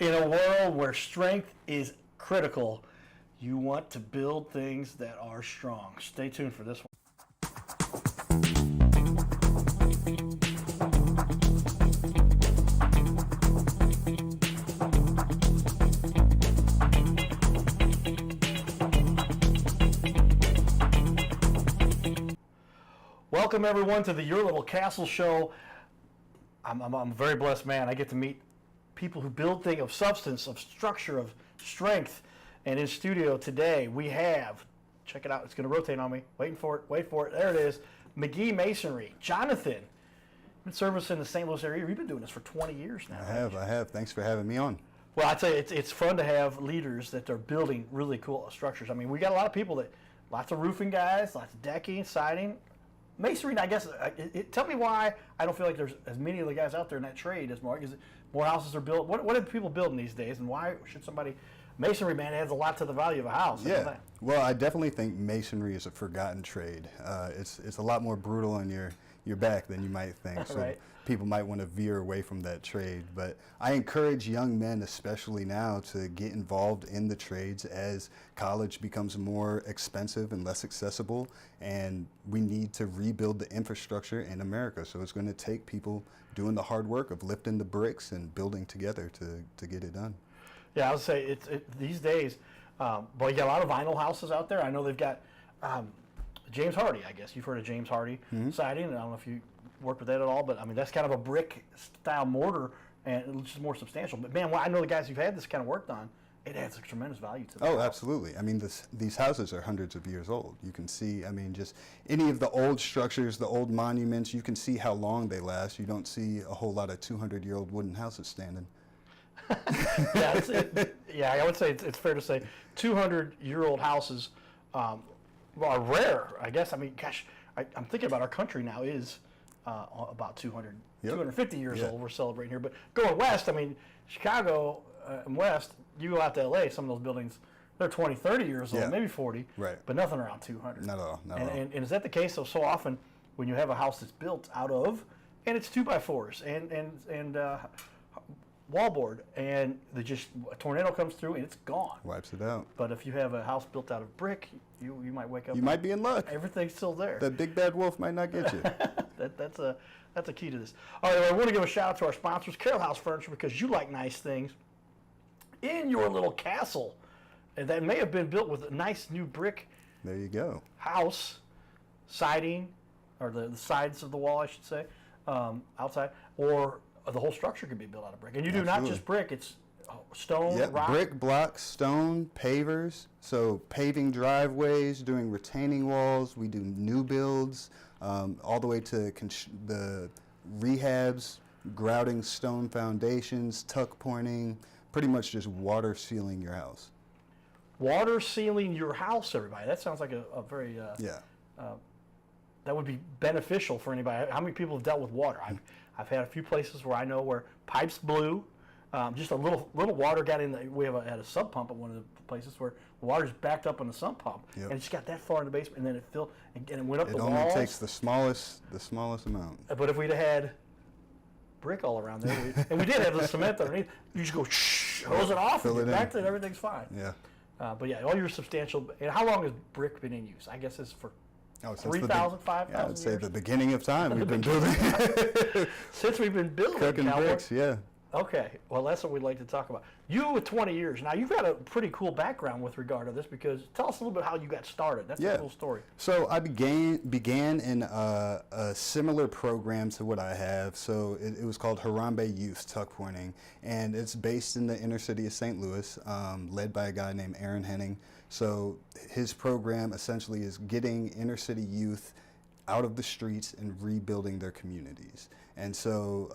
In a world where strength is critical, you want to build things that are strong. Stay tuned for this one. Welcome everyone to the Your Little Castle Show. I'm a very blessed man. I get to meet people who build things of substance, of structure, of strength. And in studio today we have, check it out, it's going to rotate on me. Wait for it. There it is. McGee Masonry. Jonathan, you've been servicing in the St. Louis area. You've been doing this for 20 years now. I have. Thanks for having me on. Well, I tell you, it's fun to have leaders that are building really cool structures. I mean, we got a lot of people lots of roofing guys, lots of decking, siding. Masonry, I guess, tell me why I don't feel like there's as many of the guys out there in that trade as more. Is it more houses are built? What are people building these days, and why should somebody? Masonry, man, adds a lot to the value of a house. Yeah. Well, I definitely think masonry is a forgotten trade. It's a lot more brutal on your back than you might think. So right. People might want to veer away from that trade. But I encourage young men, especially now, to get involved in the trades as college becomes more expensive and less accessible. And we need to rebuild the infrastructure in America. So it's going to take people doing the hard work of lifting the bricks and building together to get it done. Yeah, I would say these days, you got a lot of vinyl houses out there. I know they've got James Hardy, I guess. You've heard of James Hardy siding. I don't know if you work with that at all, but I mean, that's kind of a brick style mortar and it's just more substantial. But man, I know the guys who've had this kind of work done, it adds a tremendous value to them. Oh, absolutely. I mean, these houses are hundreds of years old. You can see, I mean, just any of the old structures, the old monuments, you can see how long they last. You don't see a whole lot of 200-year-old wooden houses standing. Yeah, I would say it's fair to say 200-year-old houses are rare, I guess. I mean, gosh, I'm thinking about our country now is about 250 years old. We're celebrating here. But going west, I mean, Chicago and west, you go out to L.A., some of those buildings, they're 20, 30 years old, maybe 40, right. But nothing around 200. Not at all. And is that the case? So often when you have a house that's built out of, and it's 2x4s and wallboard, and a tornado comes through and it's gone. Wipes it out. But if you have a house built out of brick, you might wake up. You might be in luck. Everything's still there. That big bad wolf might not get you. That's a key to this. All right, I want to give a shout out to our sponsors, Carroll House Furniture, because you like nice things in your little castle, and that may have been built with a nice new brick. There you go. House, siding, or the sides of the wall, I should say, outside, or the whole structure can be built out of brick. And you do not just brick, it's stone, rock. Brick, blocks, stone, pavers. So paving driveways, doing retaining walls. We do new builds, all the way to the rehabs, grouting stone foundations, tuck pointing, pretty much just water sealing your house. Water sealing your house, everybody. That sounds like a very... that would be beneficial for anybody. How many people have dealt with water? I've had a few places where I know where pipes blew, just a little water got in. We had a sump pump at one of the places where the water's backed up on the sump pump, and it just got that far in the basement, and then it filled and it went up the walls. It only takes the smallest amount. But if we'd have had brick all around there, and we did have the cement underneath, you just go hose it off, and get back to it, everything's fine. Yeah. But yeah, all your substantial. And how long has brick been in use? I guess it's for 3,000, 5,000 I would say years? the beginning of time we've been building. Since we've been building. Cooking bricks, yeah. Okay, well that's what we'd like to talk about. You with 20 years. Now you've got a pretty cool background with regard to this, because tell us a little bit how you got started. That's a cool story. So I began in a similar program to what I have. So it was called Harambe Youth Tuck Pointing, and it's based in the inner city of St. Louis, led by a guy named Aaron Henning. So his program essentially is getting inner city youth out of the streets and rebuilding their communities. And so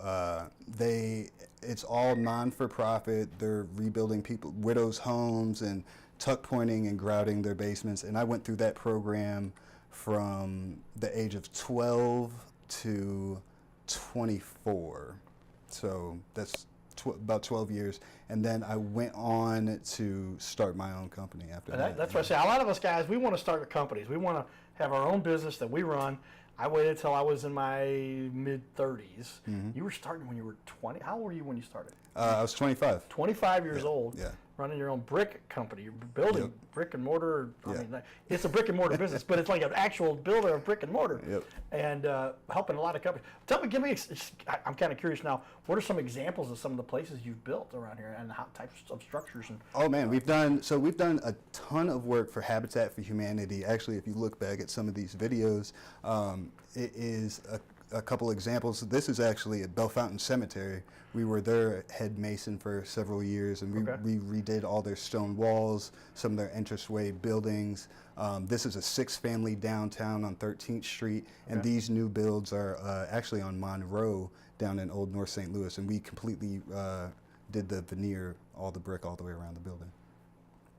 it's all non-for-profit. They're rebuilding widows' homes and tuck pointing and grouting their basements. And I went through that program from the age of 12 to 24. So that's about 12 years. And then I went on to start my own company after that. That's what I say. A lot of us guys, we want to start companies. We want to have our own business that we run. I waited till I was in my mid-30s. You were starting when you were 20. How old were you when you started? I was 25. 25 years old. Yeah. Running your own brick company. You're building brick and mortar. I Yeah. mean, it's a brick and mortar business, but it's like an actual builder of brick and mortar. Yep. And helping a lot of companies. I'm kind of curious now, what are some examples of some of the places you've built around here and how types of structures? And Oh man, we've done a ton of work for Habitat for Humanity. Actually, if you look back at some of these videos, it is a couple examples. This is actually at Bellefontaine Cemetery. We were their head mason for several years, and we redid all their stone walls, some of their entranceway buildings. This is a 6-family downtown on 13th Street, and these new builds are actually on Monroe down in Old North St. Louis, and we completely did the veneer, all the brick all the way around the building.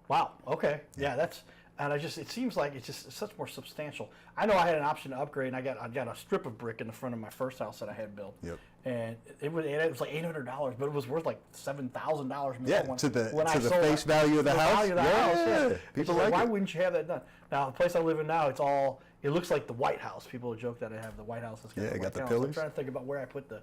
Wow. Okay. Yeah, it seems like it's just such more substantial. I know I had an option to upgrade, and I got a strip of brick in the front of my first house that I had built. Yep. And it was like $800, but it was worth like $7,000 more. Yeah, to the face value of the house. Yeah. People like why it. wouldn't you have that done? Now the place I live in now, it looks like the White House. People joke that I have the White House. I got the pillars. pillars. I'm trying to think about where I put the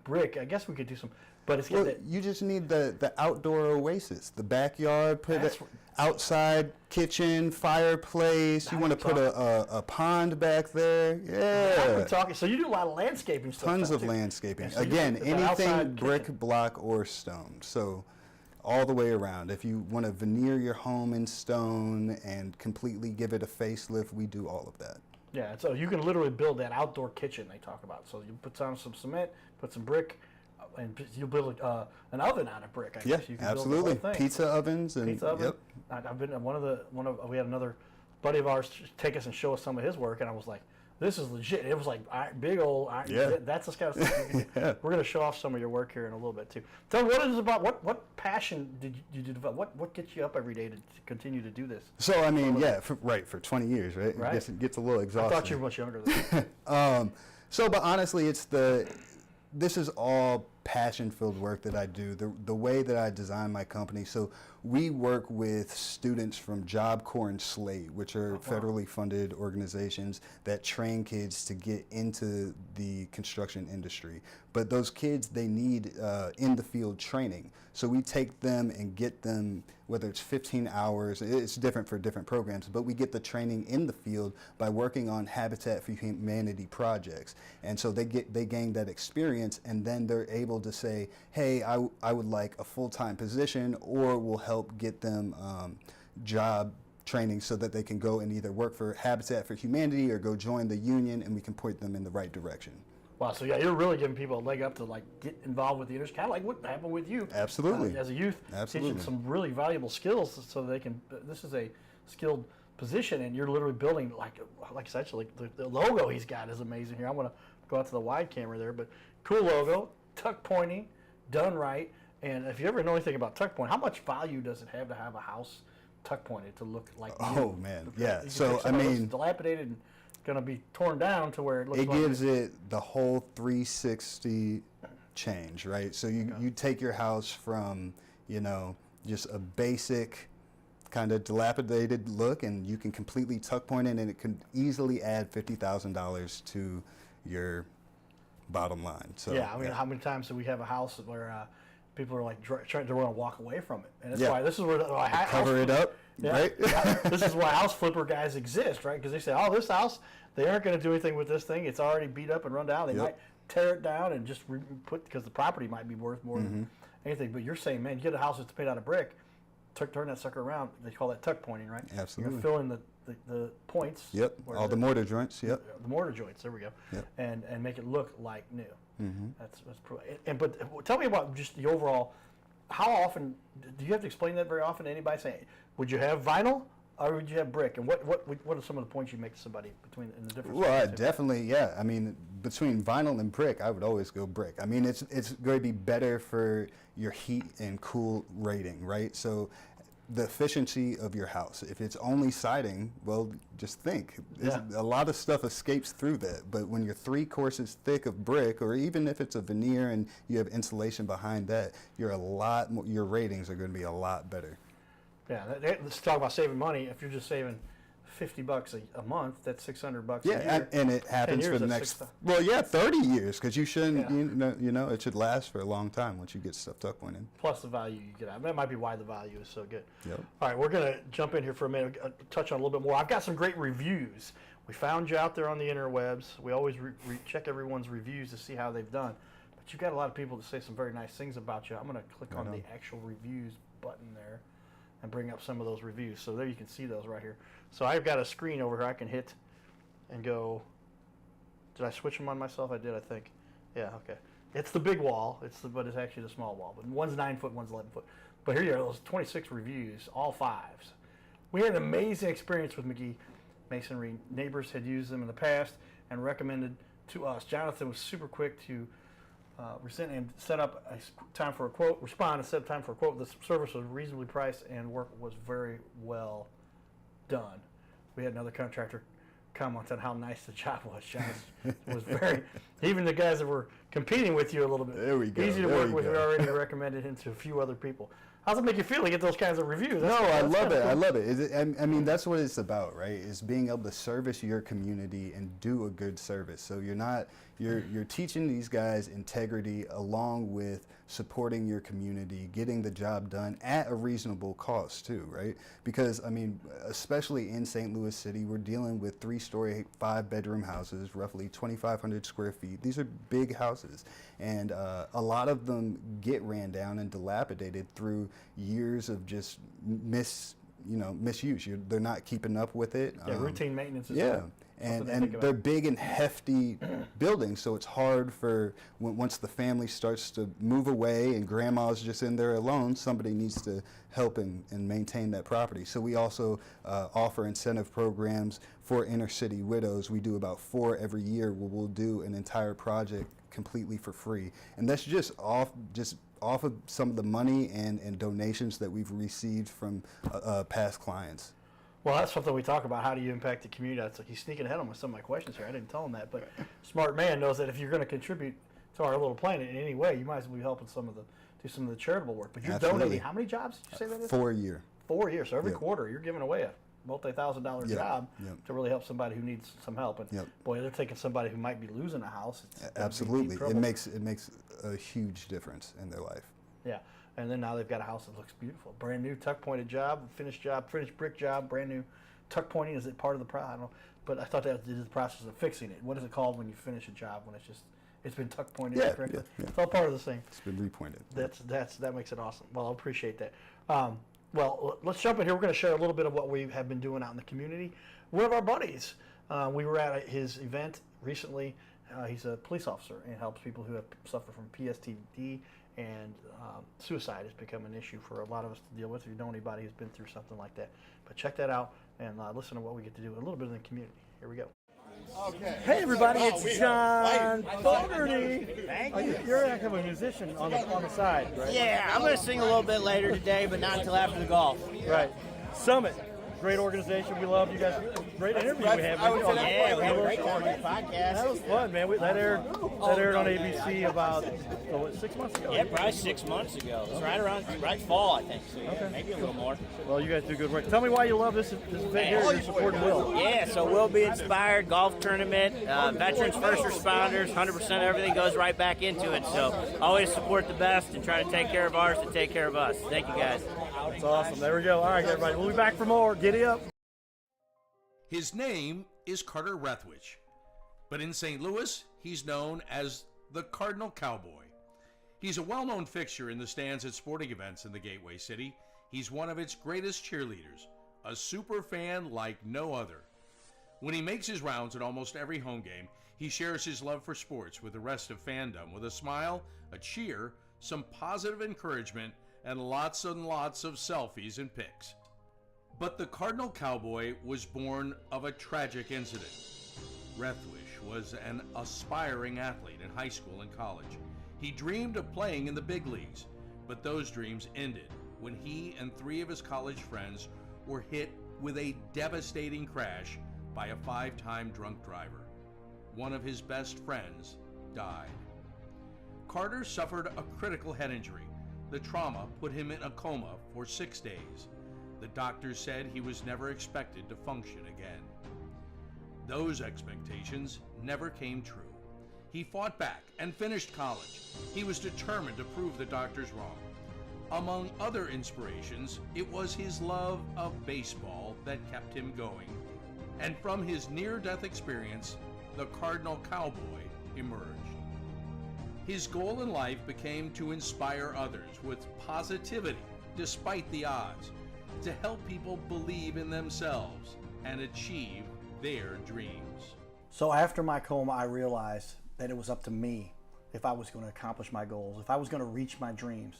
brick. I guess we could do some, but it's got that. You just need the outdoor oasis, the backyard, put it outside kitchen, fireplace. You want to put a pond back there. Yeah. Talking. So you do a lot of landscaping stuff. Tons of landscaping. So Again, anything brick, kitchen. block, or stone. So all the way around. If you want to veneer your home in stone and completely give it a facelift, we do all of that. Yeah, so you can literally build that outdoor kitchen they talk about. So you put down some cement, put some brick, and you build an oven out of brick. I guess you can absolutely. Build the whole thing. Pizza ovens and Pizza oven. Yep. I've been at we had another buddy of ours take us and show us some of his work, and I was like, this is legit. It was like big old. That's the kind of stuff. We're going to show off some of your work here in a little bit too. Tell me what it is about. What passion did you develop? What gets you up every day to continue to do this? So I mean, for 20 years, right? Right. It gets a little exhausting. I thought you were much younger than that. But honestly, this is all passion-filled work that I do. The way that I design my company. So we work with students from Job Corps and SLATE, which are federally funded organizations that train kids to get into the construction industry. But those kids, they need in-the-field training. So we take them and get them, whether it's 15 hours, it's different for different programs, but we get the training in the field by working on Habitat for Humanity projects. And so they gain that experience, and then they're able to say, hey, I would like a full-time position, or we'll help get them job training so that they can go and either work for Habitat for Humanity or go join the union, and we can point them in the right direction. Wow, so you're really giving people a leg up to get involved with the industry, kind of like what happened with you. Absolutely. As a youth, Absolutely. teaching some really valuable skills so they can. This is a skilled position, and you're literally building like essentially the logo he's got is amazing here. I want to go out to the wide camera there, but cool logo, tuck pointing, done right. And if you ever know anything about tuck point, how much value does it have to have a house tuck pointed to look like? Oh man, yeah. So I mean, dilapidated and going to be torn down to where it looks like gives it the whole 360 change, right? So you take your house from, just a basic kind of dilapidated look, and you can completely tuck point it, and it can easily add $50,000 to your bottom line. So yeah, I mean, how many times do we have a house where people are like trying to want to walk away from it? And that's why this is where cover it up. Yeah. Right? This is why house flipper guys exist, right? Because they say, oh, this house, they aren't going to do anything with this thing. It's already beat up and run down. They might tear it down and just because the property might be worth more than anything. But you're saying, man, you get a house that's made out of brick, turn that sucker around. They call that tuck pointing, right? Absolutely. You're filling the points. Yep. All the mortar joints. Yep. The mortar joints. There we go. Yep. And make it look like new. That's but tell me about just the overall. How often do you have to explain that very often to anybody? Saying, would you have vinyl or would you have brick? And what are some of the points you make to somebody in the difference? Well, definitely, yeah. I mean, between vinyl and brick, I would always go brick. I mean, it's going to be better for your heat and cool rating, right? So the efficiency of your house. If it's only siding, well, just think. A lot of stuff escapes through that. But when you're 3 courses thick of brick, or even if it's a veneer and you have insulation behind that, your ratings are going to be a lot better. Yeah, let's talk about saving money. If you're just saving $50 a month, that's $600 a Yeah, year. and it happens for the next 30 years, because you shouldn't. It should last for a long time once you get stuff tuck pointed. Plus the value you get out. That might be why the value is so good. Yep. All right, we're gonna jump in here for a minute, touch on a little bit more. I've got some great reviews. We found you out there on the interwebs. We always check everyone's reviews to see how they've done. But you've got a lot of people that say some very nice things about you. I'm gonna click on the actual reviews button there and bring up some of those reviews. So there you can see those right here. So I've got a screen over here I can hit and go. Did I switch them on myself? I did, I think. Yeah, okay. It's the big wall, but it's actually the small wall. But one's 9 foot, one's 11 foot. But here you are, those 26 reviews, all 5s. We had an amazing experience with McGee Masonry. Neighbors had used them in the past and recommended to us. Jonathan was super quick to respond and set up a time for a quote. The service was reasonably priced and work was very well done. We had another contractor comment on how nice the job was. Jonathan was very, even the guys that were competing with you a little bit. There we go. Easy to work with. We already recommended him to a few other people. How's it make you feel to get those kinds of reviews? I love it. Cool. I love it. I mean, that's what it's about, right? Is being able to service your community and do a good service. So you're teaching these guys integrity along with supporting your community, getting the job done at a reasonable cost too, right? Because I mean, especially in St. Louis City, we're dealing with 3-story, 5-bedroom houses, roughly 2,500 square feet. These are big houses, and a lot of them get ran down and dilapidated through years of just misuse. They're not keeping up with it. Yeah, routine maintenance is and they're big and hefty buildings, so it's hard for once the family starts to move away and grandma's just in there alone, somebody needs to help and maintain that property. So we also offer incentive programs for inner city widows. We do about 4 every year where we'll do an entire project completely for free, and that's just off of some of the money and donations that we've received from past clients. Well, that's something we talk about. How do you impact the community? It's like he's sneaking ahead on with some of my questions here. I didn't tell him that, but smart man knows that if you're going to contribute to our little planet in any way, you might as well be helping do some of the charitable work. But you're donating how many jobs did you say that is? 4 a year. 4 years. So every quarter you're giving away a multi-$1,000 job to really help somebody who needs some help. And boy, they're taking somebody who might be losing a house. Absolutely. It makes a huge difference in their life. Yeah. And then now they've got a house that looks beautiful. Brand new tuck pointed job, finished brick job, brand new tuck pointing. Is it part of the process? I don't know. But I thought that was the process of fixing it. What is it called when you finish a job when it's been tuck pointed correctly? Yeah. It's all part of the same. It's been repointed. That makes it awesome. Well, I appreciate that. Well, let's jump in here. We're going to share a little bit of what we have been doing out in the community. One of our buddies, we were at his event recently. He's a police officer and helps people who have suffered from PTSD, and suicide has become an issue for a lot of us to deal with if you know anybody who's been through something like that. But check that out and listen to what we get to do a little bit in the community. Here we go. Okay. Hey everybody, it's John Fogarty. Thank you. You're kind of a musician on the side, right? Yeah, I'm going to sing a little bit later today, but not until after the golf. Right. Summit. Great organization. We love you guys. Great interview we had. Yeah, we had a great time on the podcast. That was fun, man. That aired on ABC about 6 months ago. Yeah, probably 6 months ago. It's right fall, I think. So yeah, maybe a little more. Well, you guys do good work. Tell me why you love this event here. You're supporting Will. Yeah, so Will Be Inspired golf tournament. Veterans, first responders, 100% everything goes right back into it. So always support the best and try to take care of ours and take care of us. Thank you, guys. That's awesome. There we go. All right, everybody. We'll be back for more. Giddy up. His name is Carter Rethwich, but in St. Louis, he's known as the Cardinal Cowboy. He's a well-known fixture in the stands at sporting events in the Gateway City. He's one of its greatest cheerleaders, a super fan like no other. When he makes his rounds at almost every home game, he shares his love for sports with the rest of fandom with a smile, a cheer, some positive encouragement, and lots and lots of selfies and pics. But the Cardinal Cowboy was born of a tragic incident. Rethwich was an aspiring athlete in high school and college. He dreamed of playing in the big leagues, but those dreams ended when he and 3 of his college friends were hit with a devastating crash by a 5-time drunk driver. One of his best friends died. Carter suffered a critical head injury. The trauma put him in a coma for 6 days. The doctors said he was never expected to function again. Those expectations never came true. He fought back and finished college. He was determined to prove the doctors wrong. Among other inspirations, it was his love of baseball that kept him going. And from his near-death experience, the Cardinal Cowboy emerged. His goal in life became to inspire others with positivity despite the odds, to help people believe in themselves and achieve their dreams. So after my coma, I realized that it was up to me if I was going to accomplish my goals, if I was going to reach my dreams.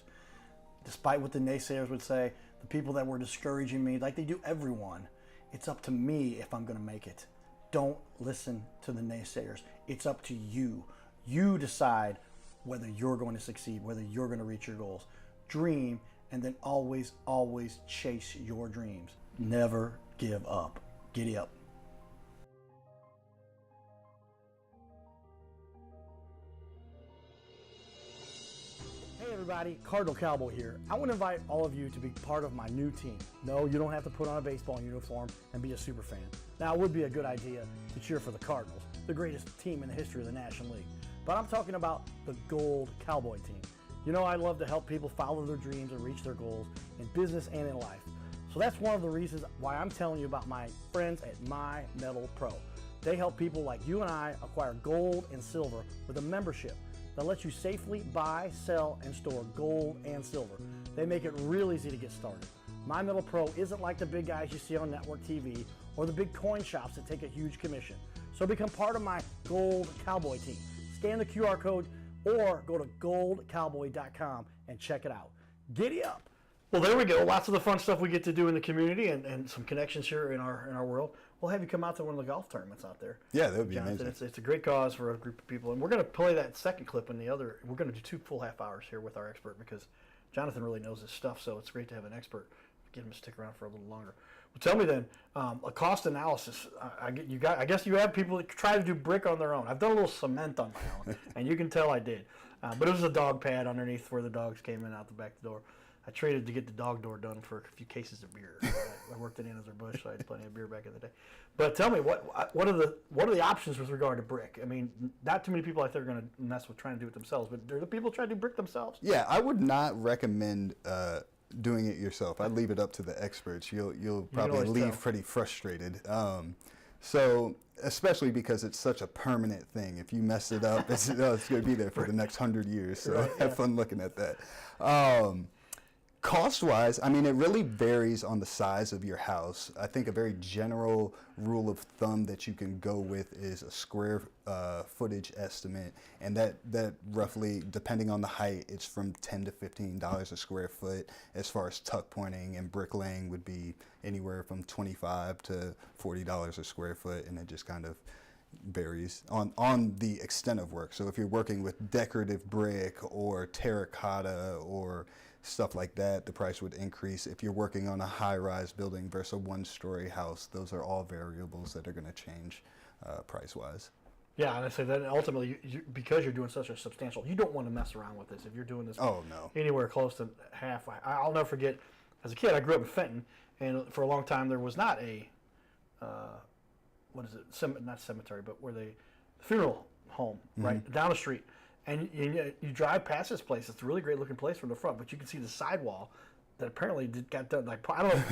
Despite what the naysayers would say, the people that were discouraging me, like they do everyone, it's up to me if I'm going to make it. Don't listen to the naysayers. It's up to you. You decide whether you're going to succeed, whether you're going to reach your goals. Dream, and then always, always chase your dreams. Never give up. Giddy up. Hey everybody, Cardinal Cowboy here. I want to invite all of you to be part of my new team. No, you don't have to put on a baseball uniform and be a super fan. Now, it would be a good idea to cheer for the Cardinals, the greatest team in the history of the National League. But I'm talking about the Gold Cowboy team. You know, I love to help people follow their dreams and reach their goals in business and in life. So that's one of the reasons why I'm telling you about my friends at My Metal Pro. They help people like you and I acquire gold and silver with a membership that lets you safely buy, sell, and store gold and silver. They make it real easy to get started. My Metal Pro isn't like the big guys you see on network TV or the big coin shops that take a huge commission. So become part of my Gold Cowboy team. Scan the QR code or go to goldcowboy.com and check it out. Giddy up. Well, there we go. Lots of the fun stuff we get to do in the community and some connections here in our world. We'll have you come out to one of the golf tournaments out there. Yeah, that would be Jonathan. amazing. It's a great cause for a group of people. And we're going to play that second clip in the other. We're going to do 2 full half hours here with our expert because Jonathan really knows his stuff, so it's great to have an expert. Get him to stick around for a little longer. Well, tell me then, a cost analysis. I guess you have people that try to do brick on their own. I've done a little cement on my own, and you can tell I did. But it was a dog pad underneath where the dogs came in out the back door. I traded to get the dog door done for a few cases of beer. I worked at Anheuser-Busch, so I had plenty of beer back in the day. But tell me, what are the options with regard to brick? I mean, not too many people out there are going to mess with trying to do it themselves, but are the people trying to do brick themselves? Yeah, I would not recommend doing it yourself. I'd leave it up to the experts. You'll probably leave pretty frustrated. So, especially because it's such a permanent thing. If you mess it up, it's going to be there for the next 100 years. So Right, have fun looking at that. Cost-wise, I mean, it really varies on the size of your house. I think a very general rule of thumb that you can go with is a square footage estimate, and that roughly, depending on the height, it's from $10 to $15 a square foot. As far as tuck pointing and bricklaying would be anywhere from $25 to $40 a square foot, and it just kind of varies on the extent of work. So if you're working with decorative brick or terracotta or stuff like that, the price would increase. If you're working on a high-rise building versus a one-story house, those are all variables that are going to change price-wise. Yeah, and I say that ultimately, because you're doing such a substantial, you don't want to mess around with this. If you're doing this anywhere close to half, I'll never forget, as a kid, I grew up in Fenton, and for a long time there was not a, not cemetery, but where the funeral home, right, down the street. And you drive past this place. It's a really great looking place from the front, but you can see the sidewall that apparently got done. Like, I don't know,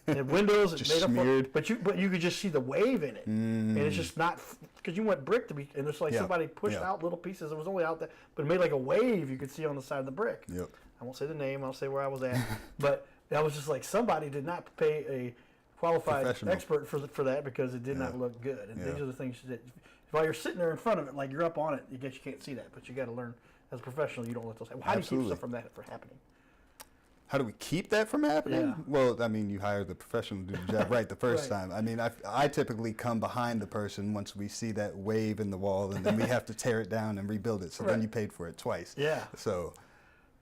it had windows, it made smeared. up, but you could just see the wave in it, and it's just not because you want brick to be, and it's like somebody pushed out little pieces. It was only out there, but it made like a wave you could see on the side of the brick. Yep. I won't say the name. I'll say where I was at, but I was just like, somebody did not pay a qualified expert for that because it did not look good. And these are the things that, while you're sitting there in front of it, like you're up on it, you can't see that, but you got to learn as a professional. You don't let those happen. How do you keep stuff from that from happening? How do we keep that from happening? Yeah. Well, I mean, you hire the professional to do the job right the first time. I mean, I typically come behind the person once we see that wave in the wall, and then we have to tear it down and rebuild it. So then you paid for it twice. Yeah. So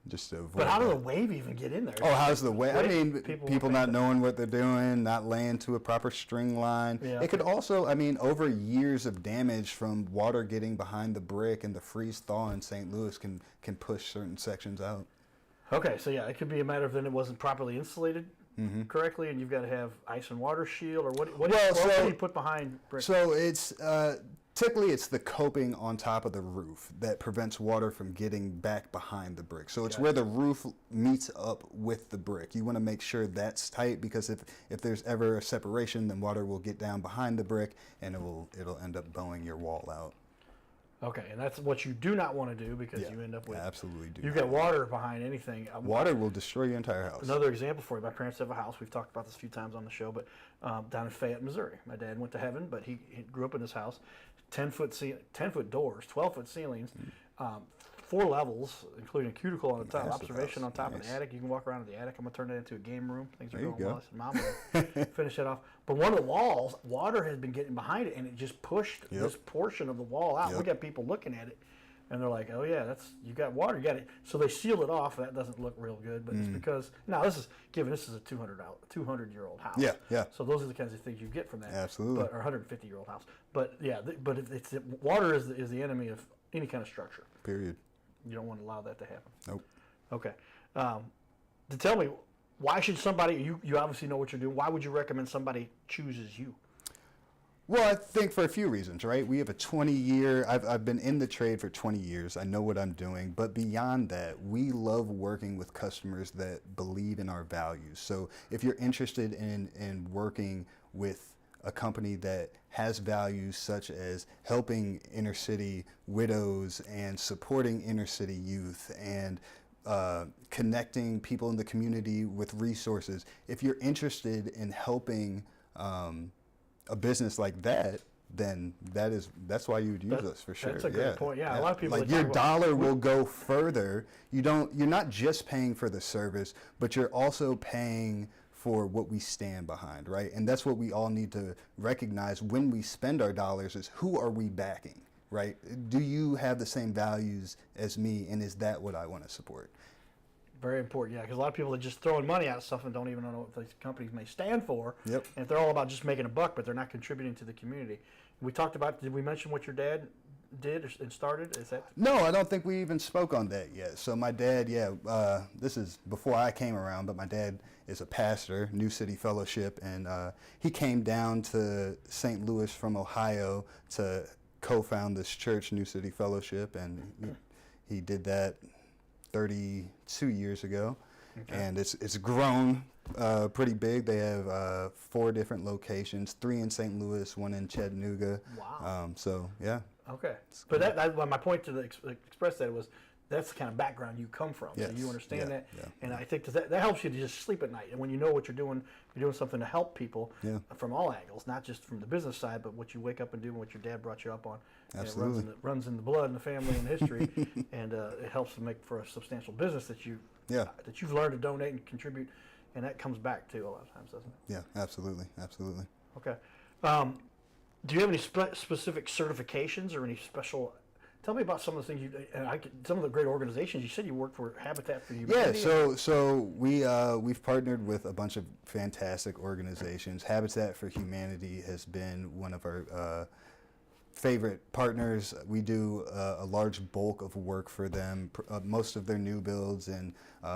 just to avoid But how does the wave even get in there? Oh, how's the wave? I mean, people not knowing what they're doing, not laying to a proper string line. Yeah. It could also, I mean, over years of damage from water getting behind the brick and the freeze thaw in St. Louis can push certain sections out. Okay, so yeah, it could be a matter of then it wasn't properly insulated correctly, and you've got to have ice and water shield, or what Well, do you put behind brick? So it's typically it's the coping on top of the roof that prevents water from getting back behind the brick. So it's where the roof meets up with the brick. You want to make sure that's tight, because if there's ever a separation, then water will get down behind the brick and it'll end up bowing your wall out. Okay, and that's what you do not want to do, because you end up with absolutely do. You get water behind anything. Water will destroy your entire house. Another example for you: my parents have a house. We've talked about this a few times on the show, but down in Fayette, Missouri. My dad went to heaven, but he grew up in this house. 10-foot doors, 12-foot ceilings, 4 levels, including a cuticle on the top, observation on top of the attic. You can walk around in the attic. I'm gonna turn that into a game room. Things are going well. I said, Mom, we'll finish that off. But one of the walls, water has been getting behind it, and it just pushed this portion of the wall out. We got people looking at it, and they're like, "Oh yeah, you got water, you got it." So they sealed it off. That doesn't look real good, but it's because this is a 200-year-old house. Yeah. So those are the kinds of things you get from that. Absolutely. Or 150-year-old house. But water is the enemy of any kind of structure. Period. You don't want to allow that to happen. Nope. Okay. To tell me, why should somebody? You obviously know what you're doing. Why would you recommend somebody chooses you? Well, I think for a few reasons, right? We have a 20-year, I've been in the trade for 20 years. I know what I'm doing. But beyond that, we love working with customers that believe in our values. So if you're interested in working with a company that has values such as helping inner city widows and supporting inner city youth and connecting people in the community with resources, if you're interested in helping a business like that, then that's why you would use us for sure. That's a good point. Yeah, a lot of people like your dollar will go further. You're not just paying for the service, but you're also paying for what we stand behind, right? And that's what we all need to recognize when we spend our dollars: is who are we backing, right? Do you have the same values as me, and is that what I want to support? Very important, yeah, because a lot of people are just throwing money at stuff and don't even know what these companies may stand for. Yep. And if they're all about just making a buck, but they're not contributing to the community. We talked about, did we mention what your dad did and started? Is that? No, I don't think we even spoke on that yet. So my dad, this is before I came around, but my dad is a pastor, New City Fellowship, and he came down to St. Louis from Ohio to co-found this church, New City Fellowship, and he did that 32 years ago, and it's grown pretty big. They have 4 different locations, 3 in St. Louis, 1 in Chattanooga. Wow. So yeah. Okay. But that my point to express that was, that's the kind of background you come from. Yes. So you understand that. Yeah. And I think that helps you to just sleep at night. And when you know what you're doing something to help people from all angles, not just from the business side, but what you wake up and do and what your dad brought you up on. Absolutely. And it runs in the blood in the family and history. And it helps to make for a substantial business that you've learned to donate and contribute. And that comes back too a lot of times, doesn't it? Yeah, absolutely. Okay. Do you have any specific certifications or any special? Tell me about some of the things some of the great organizations. You said you work for Habitat for Humanity. Yeah, so we've partnered with a bunch of fantastic organizations. Habitat for Humanity has been one of our favorite partners. We do a large bulk of work for them, most of their new builds, and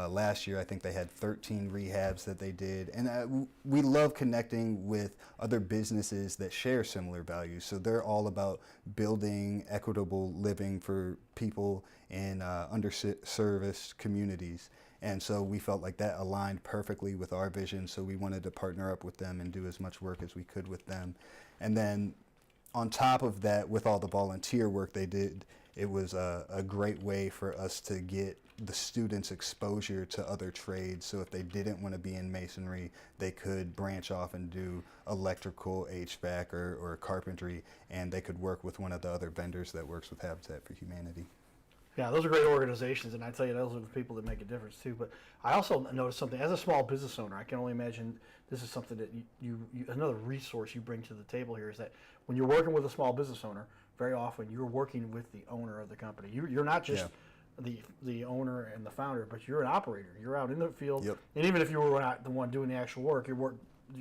last year I think they had 13 rehabs that they did. And we love connecting with other businesses that share similar values. So they're all about building equitable living for people in underserviced communities. And so we felt like that aligned perfectly with our vision, so we wanted to partner up with them and do as much work as we could with them. And then on top of that, with all the volunteer work they did, it was a great way for us to get the students exposure to other trades. So if they didn't want to be in masonry, they could branch off and do electrical, HVAC, or carpentry, and they could work with one of the other vendors that works with Habitat for Humanity. Yeah, those are great organizations, and I tell you, those are the people that make a difference too. But I also noticed something as a small business owner. I can only imagine this is something that you another resource you bring to the table here is that when you're working with a small business owner, very often you're working with the owner of the company. You're not just the owner and the founder, but you're an operator. You're out in the field, and even if you were not the one doing the actual work,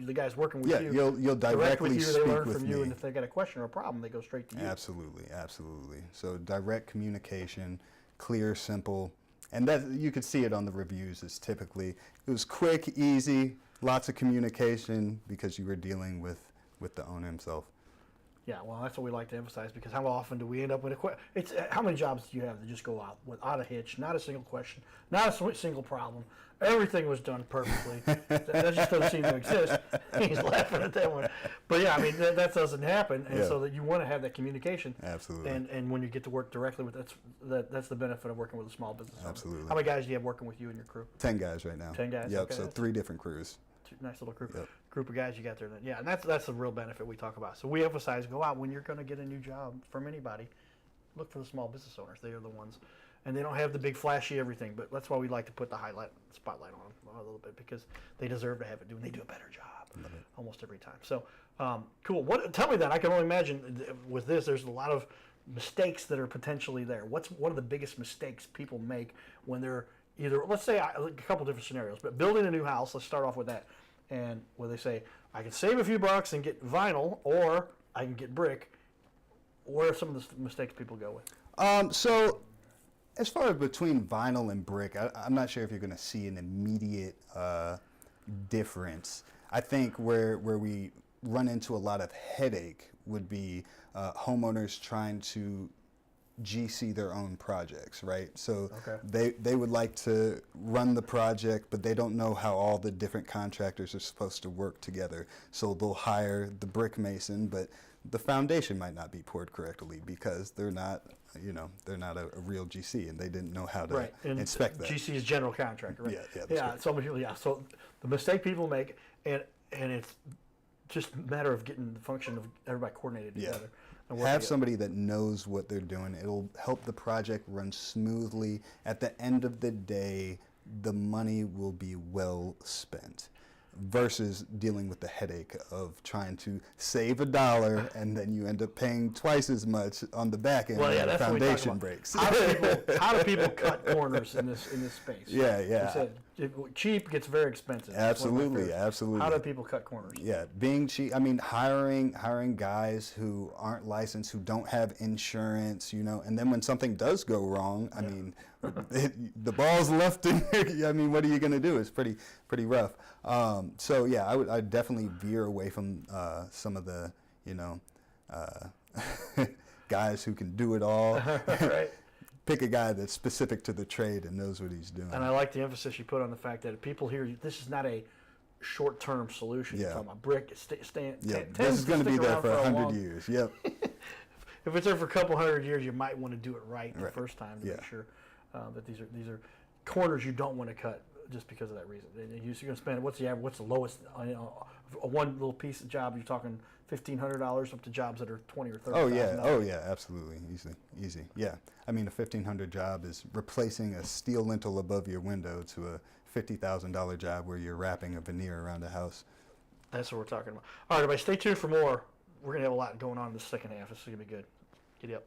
the guys working with you. You'll directly with you, speak they learn with from me. you, and if they got a question or a problem, they go straight to you. Absolutely. So direct communication, clear, simple, and that you could see it on the reviews. It was quick, easy, lots of communication because you were dealing with the owner himself. Yeah, well, that's what we like to emphasize, because how often do we end up with it's how many jobs do you have that just go out without a hitch, not a single question, not a single problem, everything was done perfectly. That just doesn't seem to exist. He's laughing at that one, but yeah, I mean that doesn't happen, and so that you want to have that communication. Absolutely. And when you get to work directly with that's the benefit of working with a small business owner. Absolutely. How many guys do you have working with you and your crew? 10 guys right now. 10 guys. Yep. Okay, So 3 different crews. Nice little group. Yep. Group of guys you got there. Then. Yeah, and that's the real benefit we talk about. So we emphasize, go out when you're going to get a new job from anybody. Look for the small business owners. They are the ones, and they don't have the big flashy everything. But that's why we like to put the spotlight on them a little bit, because they deserve to have it. They do a better job almost every time. So cool. Tell me that. I can only imagine with this. There's a lot of mistakes that are potentially there. What's one of the biggest mistakes people make when they're either, let's say, a couple different scenarios, but building a new house, let's start off with that. And where they say, I can save a few bucks and get vinyl, or I can get brick. Where are some of the mistakes people go with? So as far as between vinyl and brick, I'm not sure if you're going to see an immediate difference. I think where we run into a lot of headache would be homeowners trying to GC their own projects, right? So they would like to run the project, but they don't know how all the different contractors are supposed to work together. So they'll hire the brick mason, but the foundation might not be poured correctly because they're not a real GC, and they didn't know how to inspect that. GC is general contractor, right? Yeah. So the mistake people make, and it's just a matter of getting the function of everybody coordinated together. Have somebody that knows what they're doing. It'll help the project run smoothly. At the end of the day, the money will be well spent, versus dealing with the headache of trying to save $1 and then you end up paying twice as much on the back end when the foundation breaks. How do people cut corners in this space? Yeah. You said cheap gets very expensive. Absolutely. How do people cut corners? Yeah, being cheap. I mean, hiring guys who aren't licensed, who don't have insurance, and then when something does go wrong, I mean, the ball's left in there. I mean, what are you going to do? It's pretty rough. So yeah, I'd definitely veer away from some of the guys who can do it all. Right. Pick a guy that's specific to the trade and knows what he's doing. And I like the emphasis you put on the fact that if people hear this is not a short-term solution. Yeah. You're talking about brick. This is going to be there for 100 years. Yep. If it's there for a couple 100 years, you might want to do it right the first time to make sure that these are corners you don't want to cut just because of that reason. And you're going to spend what's the lowest? One little piece of job you're talking $1,500 up to jobs that are $20,000 or $30,000. Oh yeah, absolutely, easy. Yeah, I mean a $1,500 job is replacing a steel lintel above your window to a $50,000 job where you're wrapping a veneer around a house. That's what we're talking about. All right, everybody, stay tuned for more. We're gonna have a lot going on in the second half. This is gonna be good. Giddy up.